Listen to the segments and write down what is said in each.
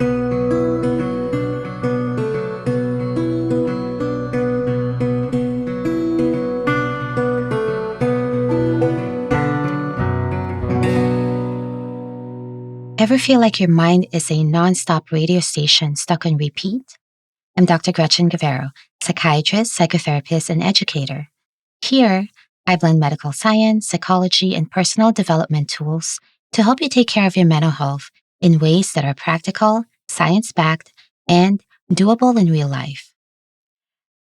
Ever feel like your mind is a nonstop radio station stuck on repeat? I'm Dr. Gretchen Guevara, psychiatrist, psychotherapist, and educator. Here, I blend medical science, psychology, and personal development tools to help you take care of your mental health in ways that are practical, science backed, and doable in real life.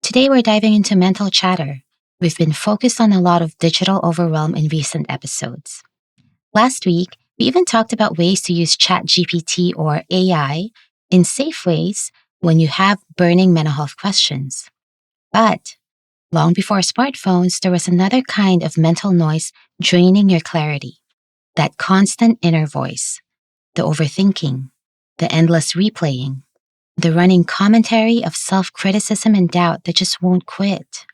Today, we're diving into mental chatter. We've been focused on a lot of digital overwhelm in recent episodes. Last week, we even talked about ways to use ChatGPT or AI in safe ways when you have burning mental health questions. But long before smartphones, there was another kind of mental noise draining your clarity. That constant inner voice, the overthinking, the endless replaying, the running commentary of self-criticism and doubt that just won't quit.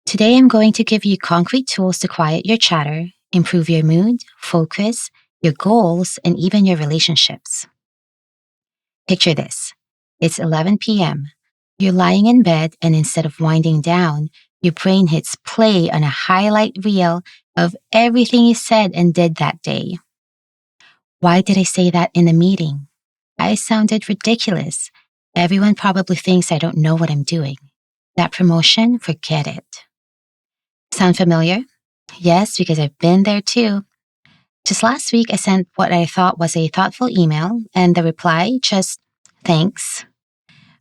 Today, I'm going to give you concrete tools to quiet your chatter, improve your mood, focus, your goals, and even your relationships. Picture this. It's 11 p.m. You're lying in bed, and instead of winding down, your brain hits play on a highlight reel of everything you said and did that day. Why did I say that in a meeting? I sounded ridiculous. Everyone probably thinks I don't know what I'm doing. That promotion, forget it. Sound familiar? Yes, because I've been there too. Just last week, I sent what I thought was a thoughtful email, and the reply just, thanks.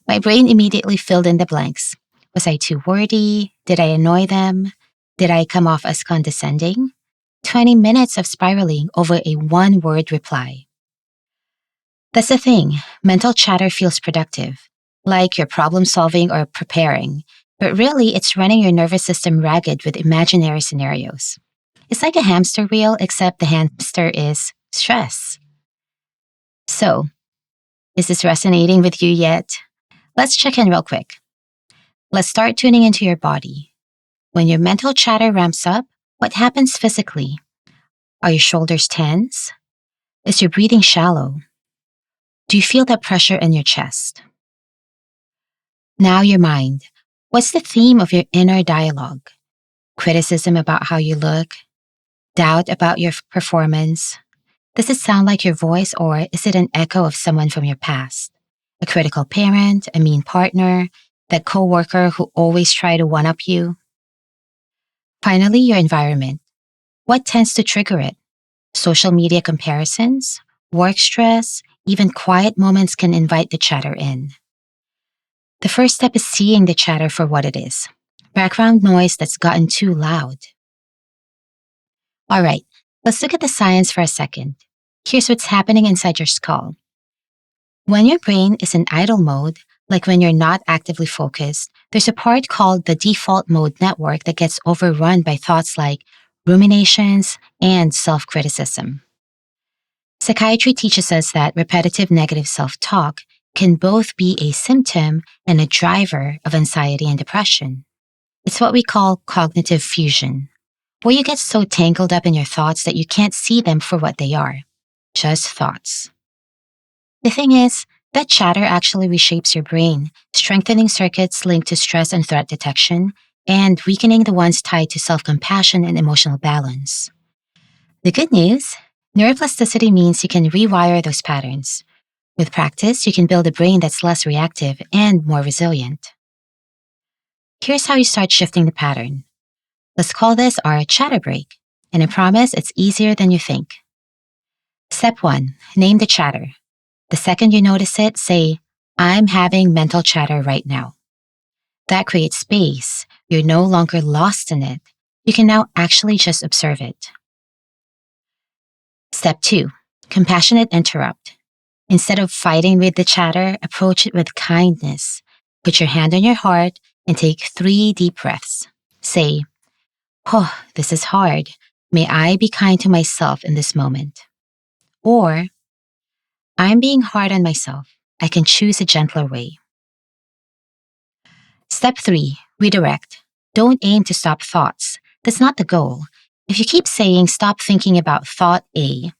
My brain immediately filled in the blanks. Was I too wordy? Did I annoy them? Did I come off as condescending? 20 minutes of spiraling over a one-word reply. That's the thing. Mental chatter feels productive, like you're problem solving or preparing, but really it's running your nervous system ragged with imaginary scenarios. It's like a hamster wheel, except the hamster is stress. So, is this resonating with you yet? Let's check in real quick. Let's start tuning into your body. When your mental chatter ramps up, what happens physically? Are your shoulders tense? Is your breathing shallow? Do you feel that pressure in your chest? Now your mind. What's the theme of your inner dialogue? Criticism about how you look? Doubt about your performance? Does it sound like your voice, or is it an echo of someone from your past? A critical parent, a mean partner, that coworker who always try to one-up you? Finally, your environment. What tends to trigger it? Social media comparisons, work stress, even quiet moments can invite the chatter in. The first step is seeing the chatter for what it is. Background noise that's gotten too loud. All right, let's look at the science for a second. Here's what's happening inside your skull. When your brain is in idle mode, like when you're not actively focused, there's a part called the default mode network that gets overrun by thoughts like ruminations and self-criticism. Psychiatry teaches us that repetitive negative self-talk can both be a symptom and a driver of anxiety and depression. It's what we call cognitive fusion, where you get so tangled up in your thoughts that you can't see them for what they are, just thoughts. The thing is, that chatter actually reshapes your brain, strengthening circuits linked to stress and threat detection, and weakening the ones tied to self-compassion and emotional balance. The good news? Neuroplasticity means you can rewire those patterns. With practice, you can build a brain that's less reactive and more resilient. Here's how you start shifting the pattern. Let's call this our chatter break, and I promise it's easier than you think. Step 1. Name the chatter. The second you notice it, say, I'm having mental chatter right now. That creates space. You're no longer lost in it. You can now actually just observe it. Step 2. Compassionate interrupt. Instead of fighting with the chatter, approach it with kindness. Put your hand on your heart and take 3 deep breaths. Say, oh, this is hard. May I be kind to myself in this moment. Or, I'm being hard on myself. I can choose a gentler way. Step 3. Redirect. Don't aim to stop thoughts. That's not the goal. If you keep saying, stop thinking about thought A,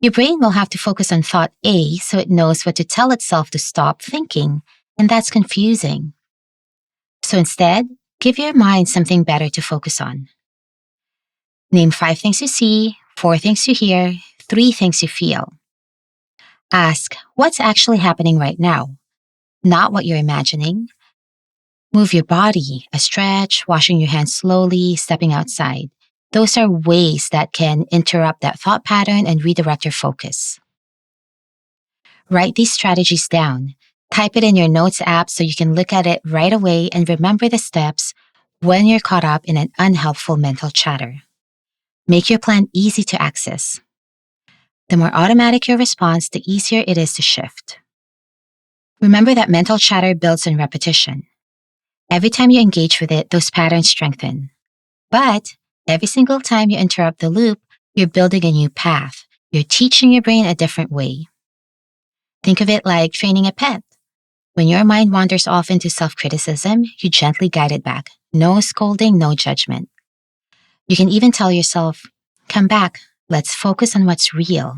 Your brain will have to focus on thought A so it knows what to tell itself to stop thinking, and that's confusing. So instead, give your mind something better to focus on. Name 5 things you see, 4 things you hear, 3 things you feel. Ask, what's actually happening right now? Not what you're imagining. Move your body, a stretch, washing your hands slowly, stepping outside. Those are ways that can interrupt that thought pattern and redirect your focus. Write these strategies down. Type it in your notes app so you can look at it right away and remember the steps when you're caught up in an unhelpful mental chatter. Make your plan easy to access. The more automatic your response, the easier it is to shift. Remember that mental chatter builds on repetition. Every time you engage with it, those patterns strengthen. But every single time you interrupt the loop, you're building a new path. You're teaching your brain a different way. Think of it like training a pet. When your mind wanders off into self-criticism, you gently guide it back. No scolding, no judgment. You can even tell yourself, come back, let's focus on what's real.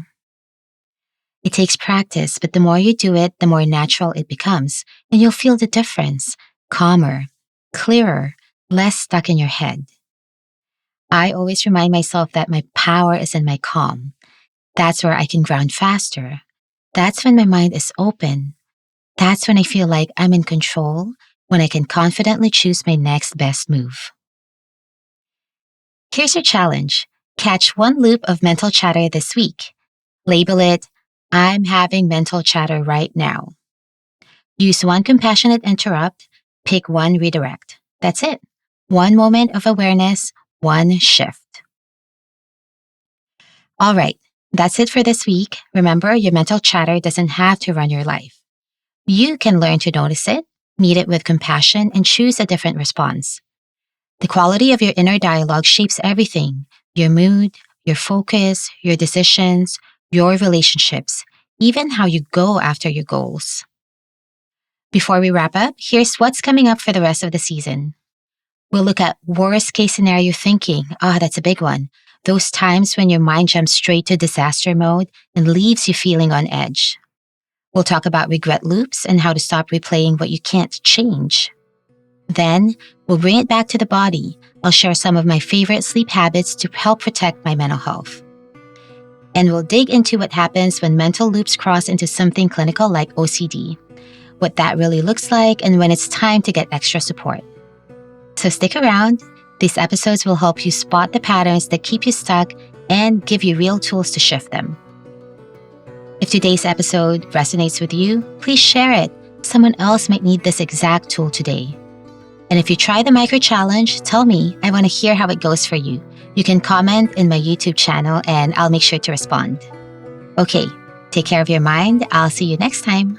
It takes practice, but the more you do it, the more natural it becomes, and you'll feel the difference. Calmer, clearer, less stuck in your head. I always remind myself that my power is in my calm. That's where I can ground faster. That's when my mind is open. That's when I feel like I'm in control, when I can confidently choose my next best move. Here's your challenge. Catch one loop of mental chatter this week. Label it, I'm having mental chatter right now. Use one compassionate interrupt, pick one redirect. That's it. One moment of awareness, one shift. All right, that's it for this week. Remember, your mental chatter doesn't have to run your life. You can learn to notice it, meet it with compassion, and choose a different response. The quality of your inner dialogue shapes everything: your mood, your focus, your decisions, your relationships, even how you go after your goals. Before we wrap up, here's what's coming up for the rest of the season. We'll look at worst case scenario thinking. That's a big one. Those times when your mind jumps straight to disaster mode and leaves you feeling on edge. We'll talk about regret loops and how to stop replaying what you can't change. Then, we'll bring it back to the body. I'll share some of my favorite sleep habits to help protect my mental health. And we'll dig into what happens when mental loops cross into something clinical like OCD, what that really looks like, and when it's time to get extra support. So stick around. These episodes will help you spot the patterns that keep you stuck and give you real tools to shift them. If today's episode resonates with you, please share it. Someone else might need this exact tool today. And if you try the micro challenge, tell me. I want to hear how it goes for you. You can comment in my YouTube channel and I'll make sure to respond. Okay, take care of your mind. I'll see you next time.